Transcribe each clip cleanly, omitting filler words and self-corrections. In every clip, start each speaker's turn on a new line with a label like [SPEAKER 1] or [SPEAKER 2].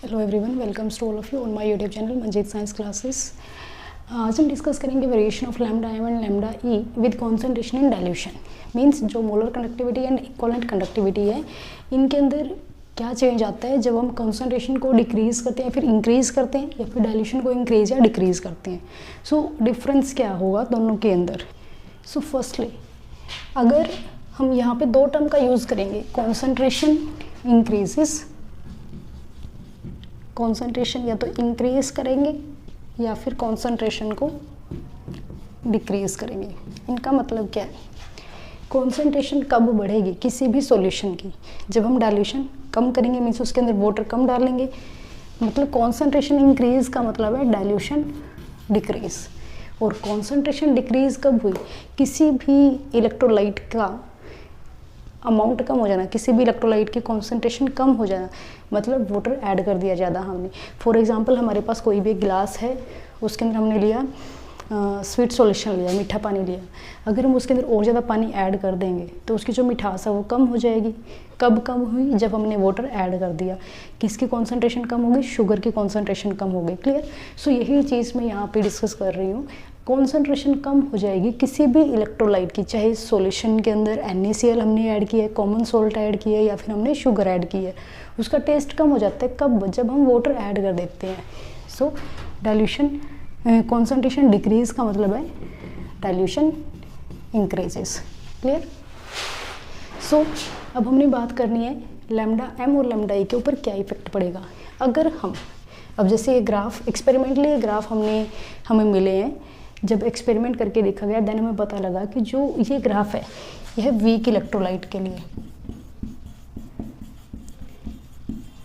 [SPEAKER 1] Hello everyone, welcomes to all of you on my YouTube channel Manjeet science classes. आज हम discuss करेंगे variation of lambda M and lambda E with concentration in dilution. Means जो molar conductivity and equivalent conductivity है, इनके अंदर क्या change आता है जब हम कॉन्सेंट्रेशन को डिक्रीज़ करते हैं, फिर इंक्रीज़ करते हैं, या फिर डाइल्यूशन को इंक्रीज़ या डिक्रीज़ करते हैं। सो डिफरेंस क्या होगा दोनों के अंदर। सो फर्स्टली अगर हम यहाँ पे दो टर्म का यूज़ करेंगे, कॉन्सेंट्रेशन इंक्रीजेस, कॉन्सेंट्रेशन या तो इंक्रीज करेंगे या फिर कॉन्सेंट्रेशन को डिक्रीज करेंगे। इनका मतलब क्या है? कॉन्सेंट्रेशन कब बढ़ेगी किसी भी सॉल्यूशन की? जब हम डाइल्यूशन कम करेंगे, मीन्स उसके अंदर वाटर कम डालेंगे, मतलब कॉन्सेंट्रेशन इंक्रीज का मतलब है डाइल्यूशन डिक्रीज। और कॉन्सेंट्रेशन डिक्रीज कब हुई? किसी भी इलेक्ट्रोलाइट का अमाउंट कम हो जाना, किसी भी इलेक्ट्रोलाइट की कॉन्सेंट्रेशन कम हो जाना, मतलब वाटर ऐड कर दिया ज़्यादा हमने। फॉर एग्जांपल हमारे पास कोई भी गिलास है, उसके अंदर हमने लिया स्वीट सॉल्यूशन लिया, मीठा पानी लिया। अगर हम उसके अंदर और ज़्यादा पानी ऐड कर देंगे तो उसकी जो मिठास है वो कम हो जाएगी। कब कम हुई? जब हमने वाटर ऐड कर दिया। किसकी कॉन्सेंट्रेशन कम होगी? शुगर की कॉन्सेंट्रेशन कम हो गई। क्लियर? सो यही चीज़ मैं यहाँ पे डिस्कस कर रही हूँ। कॉन्सेंट्रेशन कम हो जाएगी किसी भी इलेक्ट्रोलाइट की, चाहे सॉल्यूशन के अंदर NaCl हमने ऐड किया है, कॉमन सॉल्ट ऐड किया है, या फिर हमने शुगर ऐड की है, उसका टेस्ट कम हो जाता है। कब? जब हम वाटर ऐड कर देते हैं। सो डाइल्यूशन कॉन्सेंट्रेशन डिक्रीज का मतलब है डाइल्यूशन इंक्रीजेस। क्लियर? सो अब हमने बात करनी है लैम्डा एम और लैम्डा ई के ऊपर क्या इफेक्ट पड़ेगा। अगर हम अब जैसे ये ग्राफ, एक्सपेरिमेंटली ग्राफ हमें मिले हैं, जब एक्सपेरिमेंट करके देखा गया देन हमें पता लगा कि जो ये ग्राफ है यह वीक इलेक्ट्रोलाइट के लिए,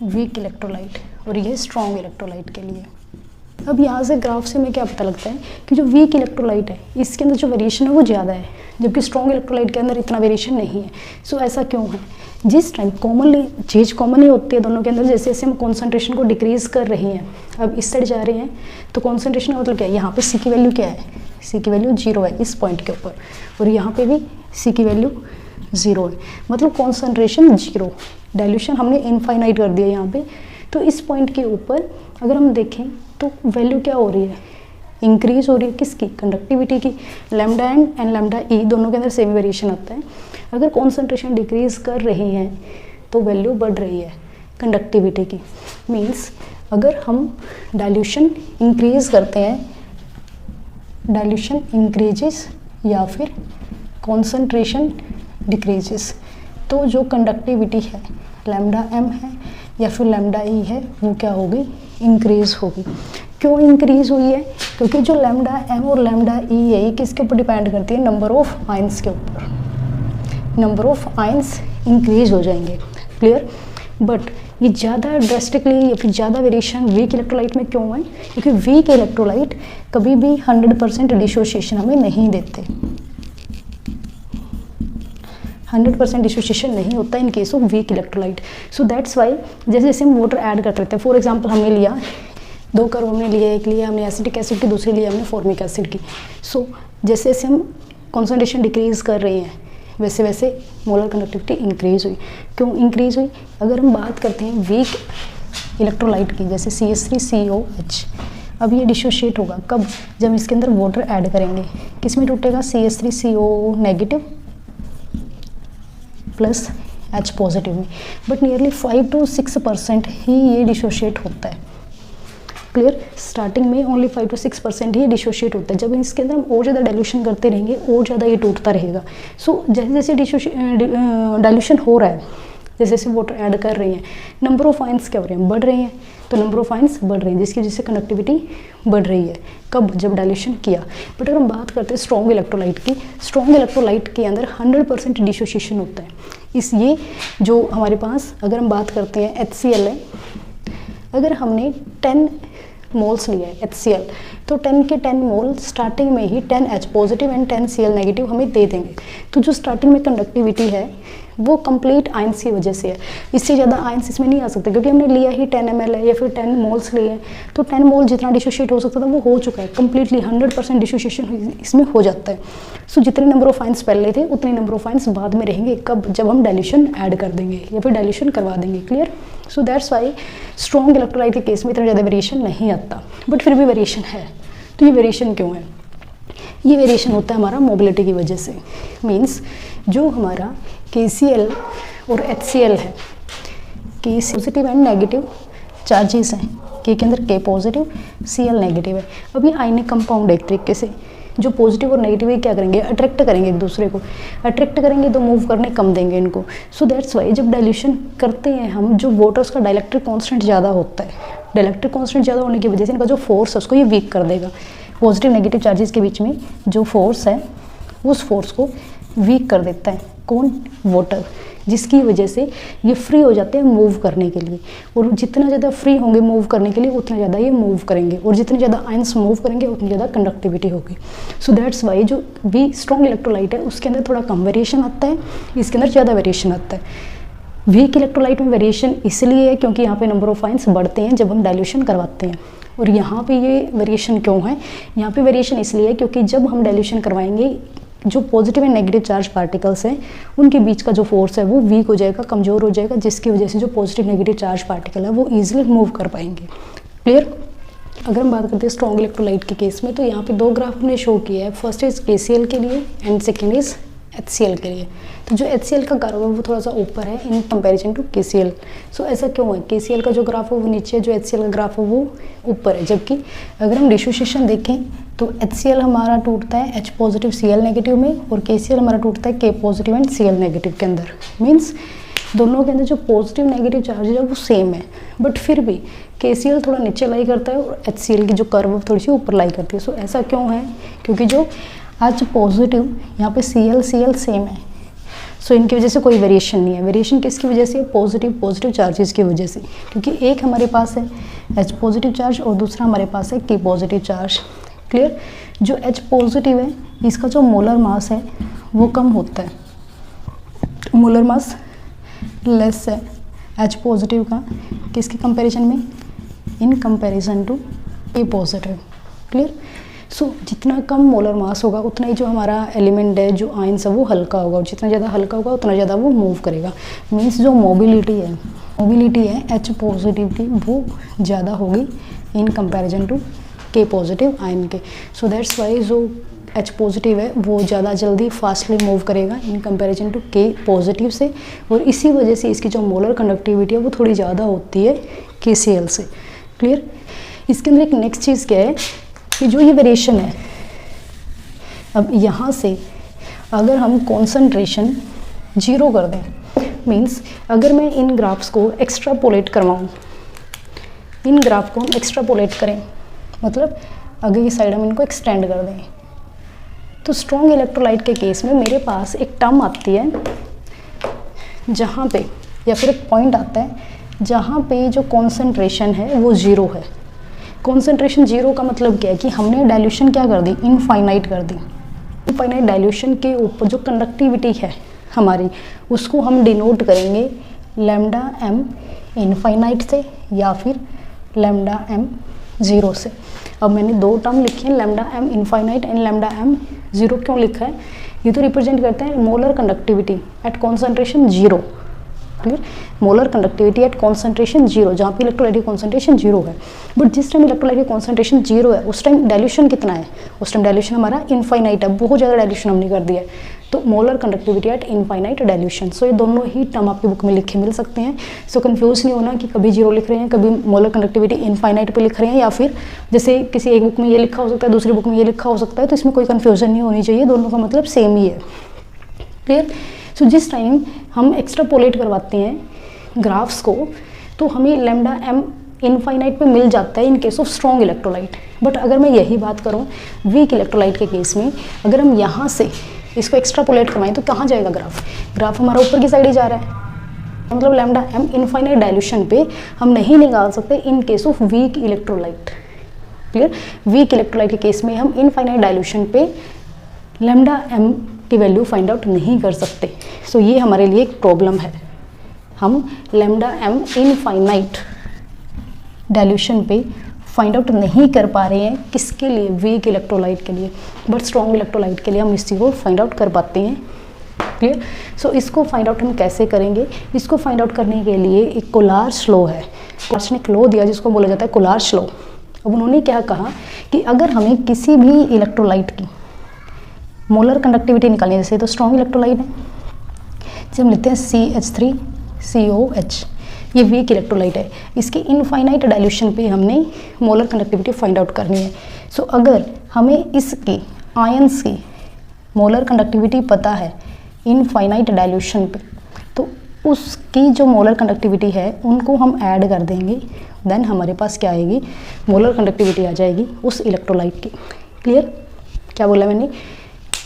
[SPEAKER 1] वीक इलेक्ट्रोलाइट, और यह स्ट्रॉन्ग इलेक्ट्रोलाइट के लिए। अब यहाँ से ग्राफ से हमें क्या पता लगता है कि जो वीक इलेक्ट्रोलाइट है इसके अंदर जो वेरिएशन है वो ज़्यादा है, जबकि स्ट्रॉन्ग इलेक्ट्रोलाइट के अंदर इतना वेरिएशन नहीं है। सो ऐसा क्यों है? जिस टाइम कॉमनली चीज़ कॉमन ही होती है दोनों के अंदर, जैसे जैसे हम कॉन्सेंट्रेशन को डिक्रीज़ कर रहे हैं, अब इस साइड जा रहे हैं, तो कॉन्सेंट्रेशन का मतलब क्या है? यहाँ पे सी की वैल्यू क्या है? सी की वैल्यू 0 है इस पॉइंट के ऊपर, और यहाँ पे भी सी की वैल्यू 0 है, मतलब कॉन्सेंट्रेशन 0। डाइल्यूशन हमने इनफाइनाइट कर दिया यहाँ पे। तो इस पॉइंट के ऊपर अगर हम देखें तो वैल्यू क्या हो रही है? इंक्रीज हो रही है। किसकी? कंडक्टिविटी की। लैम्डा एंड लैम्डा ई दोनों के अंदर सेम वेरिएशन आता है। अगर कॉन्सेंट्रेशन डिक्रीज कर रही है तो वैल्यू बढ़ रही है कंडक्टिविटी की। मीन्स अगर हम डाइल्यूशन इंक्रीज करते हैं, डाइल्यूशन इंक्रीजेस या फिर कॉन्सेंट्रेशन डिक्रीजेस, तो जो कंडक्टिविटी है लैम्डा एम है या फिर लैम्डा ई है वो क्या होगी? इंक्रीज होगी। क्यों इंक्रीज हुई है? क्योंकि जो लैम्डा एम और लैम्डा ई है ये किसके ऊपर डिपेंड करती है? नंबर ऑफ आयंस के ऊपर। नंबर ऑफ आयंस इंक्रीज हो जाएंगे। क्लियर? बट ये ज़्यादा ड्रेस्टिकली या फिर ज़्यादा वेरिएशन वीक इलेक्ट्रोलाइट में क्यों है? क्योंकि वीक इलेक्ट्रोलाइट कभी भी 100% डिसोसिएशन हमें नहीं देते। 100% डिसोसिएशन नहीं होता in case of weak electrolyte. So that's Y जैसे जैसे हम वाटर ऐड करते रहते हैं, फॉर एग्जांपल हमने लिया दो कर्व हमने लिए, एक लिया हमने एसिटिक एसिड की, दूसरी लिया हमने फॉर्मिक एसिड की। सो जैसे जैसे हम कॉन्सेंट्रेशन डिक्रीज कर रहे हैं वैसे वैसे मोलर कंडक्टिविटी इंक्रीज हुई। क्यों इंक्रीज हुई? अगर हम बात करते हैं वीक इलेक्ट्रोलाइट की, जैसे CH3COH, अब ये डिसोशिएट होगा कब? जब इसके अंदर वाटर ऐड करेंगे। किस में टूटेगा? CH3CO negative plus H positive में। बट नियरली 5 to 6% ही ये डिसोशिएट होता है। क्लियर? स्टार्टिंग में ओनली 5 to 6% ही डिसोशिएट होता है। जब इसके अंदर हम और ज़्यादा डाइल्यूशन करते रहेंगे और ज़्यादा ये टूटता रहेगा। सो जैसे जैसे डाइल्यूशन हो रहा है, जैसे जैसे वाटर ऐड कर रहे हैं, नंबर ऑफ आयंस क्या हो रहे हैं? बढ़ रहे हैं। तो नंबर ऑफ आयंस बढ़ रही है जिसकी वजह से कंडक्टिविटी बढ़ रही है। कब? जब डाइल्यूशन किया। बट अगर हम बात करते हैं स्ट्रॉन्ग इलेक्ट्रोलाइट की, स्ट्रॉन्ग इलेक्ट्रोलाइट के अंदर 100% डिसोसिएशन होता है। इसलिए जो हमारे पास अगर हम बात करते हैं HCl है, अगर हमने 10 मोल्स लिया है HCl, तो 10 के 10 मोल स्टार्टिंग में ही 10 H positive and 10 Cl negative हमें दे देंगे। तो जो स्टार्टिंग में कंडक्टिविटी है वो कंप्लीट आयंस की वजह से है। इससे ज़्यादा आयंस इसमें नहीं आ सकते क्योंकि हमने लिया ही 10 ml है या फिर 10 मोल्स लिए हैं, तो 10 मोल जितना डिसोशिएट हो सकता था वो हो चुका है कंप्लीटली, 100% डिसोशिएशन इसमें हो जाता है। सो जितने नंबर ऑफ आयंस पहले थे उतने नंबर ऑफ आयंस बाद में रहेंगे, कब, जब हम डाइल्यूशन ऐड कर देंगे या फिर डाइल्यूशन करवा देंगे। Clear? So that's Y strong electrolyte के केस में इतना ज़्यादा वेरिएशन नहीं आता, बट फिर भी वेरिएशन है। तो ये वेरिएशन क्यों है? ये वेरिएशन होता है हमारा मोबिलिटी की वजह से। मीन्स जो हमारा KCl और HCl है, के पॉजिटिव एंड नेगेटिव चार्जेस हैं, के अंदर K पॉजिटिव Cl नेगेटिव है। अब ये आयनिक कंपाउंड एक तरीके से जो पॉजिटिव और नेगेटिव है क्या करेंगे, अट्रैक्ट करेंगे एक दूसरे को, अट्रैक्ट करेंगे तो मूव करने कम देंगे इनको। सो दैट्स वाई जब डाइल्यूशन करते हैं हम, जो वाटर्स का डाइलेक्ट्रिक कांस्टेंट ज़्यादा होता है, डाइलेक्ट्रिक कांस्टेंट ज़्यादा होने की वजह से इनका जो फोर्स है उसको ये वीक कर देगा। पॉजिटिव नेगेटिव चार्जेस के बीच में जो फोर्स है उस फोर्स को वीक कर देता है कौन, वाटर, जिसकी वजह से ये फ्री हो जाते हैं मूव करने के लिए। और जितना ज़्यादा फ्री होंगे मूव करने के लिए उतना ज़्यादा ये मूव करेंगे, और जितने ज़्यादा आयंस मूव करेंगे उतनी ज़्यादा कंडक्टिविटी होगी। सो दैट्स वाई जो भी स्ट्रॉन्ग इलेक्ट्रोलाइट है उसके अंदर थोड़ा कम वेरिएशन आता है, इसके अंदर ज़्यादा वेरिएशन आता है। वीक इलेक्ट्रोलाइट में वेरिएशन इसलिए है क्योंकि यहाँ पे नंबर ऑफ आयंस बढ़ते हैं जब हम डाइल्यूशन करवाते हैं। और यहाँ पे ये वेरिएशन क्यों है, यहाँ पे वेरिएशन इसलिए है क्योंकि जब हम डाइल्यूशन करवाएंगे जो positive and negative charge particles हैं उनके बीच का जो फोर्स है वो वीक हो जाएगा, कमज़ोर हो जाएगा, जिसकी वजह से जो पॉजिटिव नेगेटिव चार्ज पार्टिकल है वो ईजिली मूव कर पाएंगे। क्लियर? अगर हम बात करते हैं स्ट्रॉन्ग इलेक्ट्रोलाइट के केस में, तो यहाँ पे 2 ग्राफ हमने शो किया है। फर्स्ट इज KCl के लिए एंड सेकेंड इज HCl के लिए। तो जो HCl का ग्राफ है वो थोड़ा सा ऊपर है इन कंपैरिजन टू KCl। सो ऐसा क्यों है? KCl का जो ग्राफ है वो नीचे है, जो HCl का ग्राफ है वो ऊपर है। जबकि अगर हम डिसोसिएशन देखें तो HCl हमारा टूटता है H पॉजिटिव Cl नेगेटिव में, और KCl हमारा टूटता है K positive and Cl negative के अंदर। मीन्स दोनों के अंदर जो पॉजिटिव नेगेटिव चार्ज है वो सेम है, बट फिर भी KCl थोड़ा नीचे लाई करता है और HCl की जो कर्व थोड़ी सी ऊपर लाई करती है। सो ऐसा क्यों है? क्योंकि जो आज पॉजिटिव यहाँ पे Cl सेम है, सो इनकी वजह से कोई वेरिएशन नहीं है। वेरिएशन किसकी वजह से? पॉजिटिव चार्जेस की वजह से, क्योंकि एक हमारे पास है H पॉजिटिव चार्ज और दूसरा हमारे पास है K पॉजिटिव चार्ज। क्लियर? जो H पॉजिटिव है इसका जो मोलर मास है वो कम होता है, मोलर मास लेस है H पॉजिटिव का, किसके कंपैरिजन में? In comparison to K positive. Clear? So जितना कम मोलर मास होगा उतना ही जो हमारा एलिमेंट है, जो आयंस है वो हल्का होगा, और जितना ज़्यादा हल्का होगा उतना ज़्यादा वो मूव करेगा। मीन्स जो मोबिलिटी है H पॉजिटिव की वो ज़्यादा होगी in comparison to K positive ion के। सो दैट्स वाई जो H पॉजिटिव है वो ज़्यादा जल्दी फास्टली मूव करेगा in comparison to K positive से, और इसी वजह से इसकी जो मोलर कंडक्टिविटी है वो थोड़ी ज़्यादा होती है KCl से। क्लियर? इसके अंदर एक नेक्स्ट चीज़ क्या है कि जो ये वेरिएशन है, अब यहाँ से अगर हम कॉन्सेंट्रेशन 0 कर दें, मीन्स अगर मैं इन ग्राफ्स को एक्स्ट्रापोलेट करवाऊँ, इन ग्राफ को हम एक्स्ट्रापोलेट करें, मतलब अगर ये साइड हम इनको एक्सटेंड कर दें, तो स्ट्रॉन्ग इलेक्ट्रोलाइट के केस में मेरे पास एक टर्म आती है जहाँ पे, या फिर एक पॉइंट आता है जहाँ पे जो कॉन्सेंट्रेशन है वो 0 है। कॉन्सेंट्रेशन 0 का मतलब क्या है कि हमने डाइल्यूशन क्या कर दी, इनफाइनाइट कर दी। इनफाइनाइट डाइल्यूशन के ऊपर जो कंडक्टिविटी है हमारी उसको हम डिनोट करेंगे लैम्डा एम इनफाइनाइट से या फिर लैम्डा एम 0 से। अब मैंने 2 टर्म लिखे हैं, lambda M infinite and lambda M 0 क्यों लिखा है? ये तो रिप्रेजेंट करते हैं molar conductivity at concentration 0। Clear? Molar conductivity at concentration 0, जहाँ पे इलेक्ट्रोलाइट की कॉन्सेंट्रेशन 0 है। बट जिस टाइम इलेक्ट्रोलाइट की कॉन्सेंट्रेशन 0 है उस टाइम डाइल्यूशन कितना है? उस टाइम डाइल्यूशन हमारा इनफाइनाइट है, बहुत ज़्यादा डाइल्यूशन हमने कर दिया है, तो molar conductivity at infinite dilution. So ये दोनों ही टर्म आपकी बुक में लिखे मिल सकते हैं। सो कंफ्यूज नहीं होना कि कभी 0 लिख रहे हैं, कभी मोलर कंडक्टिविटी इनफाइनाइट पे लिख रहे हैं, या फिर जैसे किसी एक बुक में ये लिखा हो सकता है, दूसरी बुक में ये लिखा हो सकता है, तो इसमें कोई कन्फ्यूजन नहीं होनी चाहिए, दोनों का मतलब सेम ही है। क्लियर? सो जिस टाइम हम एक्स्ट्रापोलेट करवाते हैं ग्राफ्स को तो हमें लैम्डा एम इनफाइनाइट पे मिल जाता है in case of strong electrolyte. But अगर मैं यही बात करूं वीक इलेक्ट्रोलाइट के केस में, अगर हम यहाँ से इसको एक्स्ट्रापोलेट करवाएं तो कहाँ जाएगा ग्राफ? ग्राफ हमारा ऊपर की साइड ही जा रहा है, मतलब लैम्डा एम इनफाइनाइट डाइल्यूशन पे हम नहीं निकाल सकते in case of weak electrolyte. Clear? Week electrolyte के केस में हम इनफाइनाइट डाइल्यूशन पे लैम्डा एम की वैल्यू फाइंड आउट नहीं कर सकते। सो ये हमारे लिए एक प्रॉब्लम है। हम लैम्डा एम इनफाइनाइट डाइल्यूशन पे फाइंड आउट नहीं कर पा रहे हैं, किसके लिए, वीक इलेक्ट्रोलाइट के लिए, बट स्ट्रॉन्ग इलेक्ट्रोलाइट के लिए हम इस चीज़ को फाइंड आउट कर पाते हैं। क्लियर। सो इसको फाइंड आउट हम कैसे करेंगे, इसको फाइंड आउट करने के लिए एक कोलार्स लॉ है। कोलार्स ने एक लॉ दिया जिसको बोला जाता है कोलार्स लॉ। अब उन्होंने क्या कहा कि अगर हमें किसी भी इलेक्ट्रोलाइट की मोलर कंडक्टिविटी निकालनी है, जैसे तो स्ट्रॉन्ग इलेक्ट्रोलाइट है, जैसे हम लेते हैं CH3COH, ये वीक इलेक्ट्रोलाइट है, इसके इनफाइनाइट डाइल्यूशन पे हमने मोलर कंडक्टिविटी फाइंड आउट करनी है। सो अगर हमें इसके आयंस की मोलर कंडक्टिविटी पता है इनफाइनाइट डाइल्यूशन पे, तो उसकी जो मोलर कंडक्टिविटी है उनको हम ऐड कर देंगे, देन हमारे पास क्या आएगी, मोलर कंडक्टिविटी आ जाएगी उस इलेक्ट्रोलाइट की। क्लियर। क्या बोला मैंने,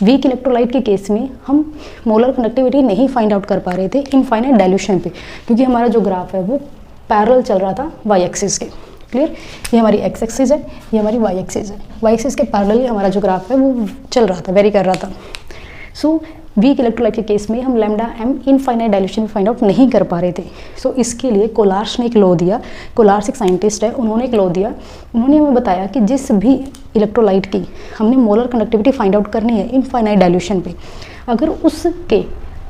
[SPEAKER 1] वीक इलेक्ट्रोलाइट के केस में हम मोलर कंडक्टिविटी नहीं फाइंड आउट कर पा रहे थे इनफाइनाइट डाइल्यूशन पे, क्योंकि हमारा जो ग्राफ है वो पैरेलल चल रहा था वाई एक्सिस के। क्लियर। ये हमारी एक्स एक्सिस है, ये हमारी वाई एक्सिस है, वाई एक्सिस के पैरेलल हमारा जो ग्राफ है वो चल रहा था, वेरी कर रहा था। सो वीक इलेक्ट्रोलाइट के केस में हम lambda M infinite dilution find out नहीं कर पा रहे थे। सो इसके लिए कोलार्स ने एक लॉ दिया, कोलार्स एक साइंटिस्ट है, उन्होंने एक लॉ दिया, उन्होंने हमें बताया कि जिस भी इलेक्ट्रोलाइट की हमने मोलर कंडक्टिविटी फाइंड आउट करनी है इनफाइनाइट डाइल्यूशन पे, अगर उसके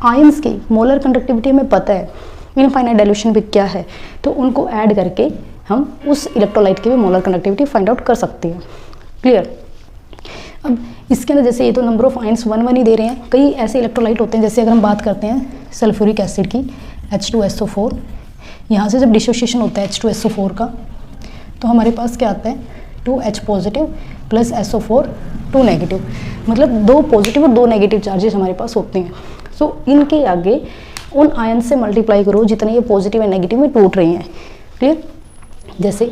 [SPEAKER 1] आयंस की मोलर कंडक्टिविटी हमें पता है इनफाइनाइट डाइल्यूशन पे क्या है, तो उनको ऐड करके हम उस इलेक्ट्रोलाइट की भी मोलर कंडक्टिविटी फाइंड आउट कर सकते हैं। क्लियर। अब इसके अंदर जैसे ये तो नंबर ऑफ आयंस 1 ही दे रहे हैं, कई ऐसे इलेक्ट्रोलाइट होते हैं, जैसे अगर हम बात करते हैं सल्फ्यूरिक एसिड की H2SO4, यहाँ से जब डिसोसिएशन होता है H2SO4 का, तो हमारे पास क्या आता है 2H positive plus SO4 2 negative, मतलब 2 पॉजिटिव और 2 नेगेटिव चार्जेस हमारे पास होते हैं। सो इनके आगे उन आयन से मल्टीप्लाई करो जितने ये पॉजिटिव एंड नेगेटिव में टूट रही हैं। क्लियर। जैसे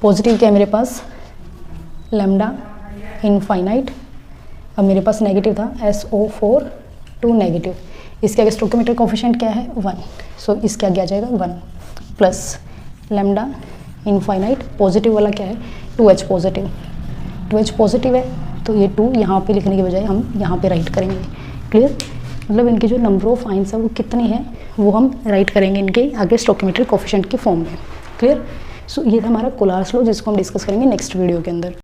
[SPEAKER 1] पॉजिटिव क्या है मेरे पास लैम्डा इनफाइनाइट, अब मेरे पास नेगेटिव था SO4 2 नेगेटिव, इसके आगे स्टोइकियोमेट्रिक कोएफिशिएंट क्या है 1, सो इसके आगे आ जाएगा 1 प्लस लैम्डा इनफाइनाइट पॉजिटिव वाला क्या है 2H पॉजिटिव, 2H पॉजिटिव है तो ये 2 यहाँ पे लिखने के बजाय हम यहाँ पे राइट करेंगे। क्लियर। मतलब इनकी जो नंबर ऑफ आयंस है वो कितनी है वो हम राइट करेंगे इनके आगे स्टोइकियोमेट्रिक कोएफिशिएंट की फॉर्म में। क्लियर। सो ये था हमारा कोलार्स लॉ, जिसको हम डिस्कस करेंगे नेक्स्ट वीडियो के अंदर।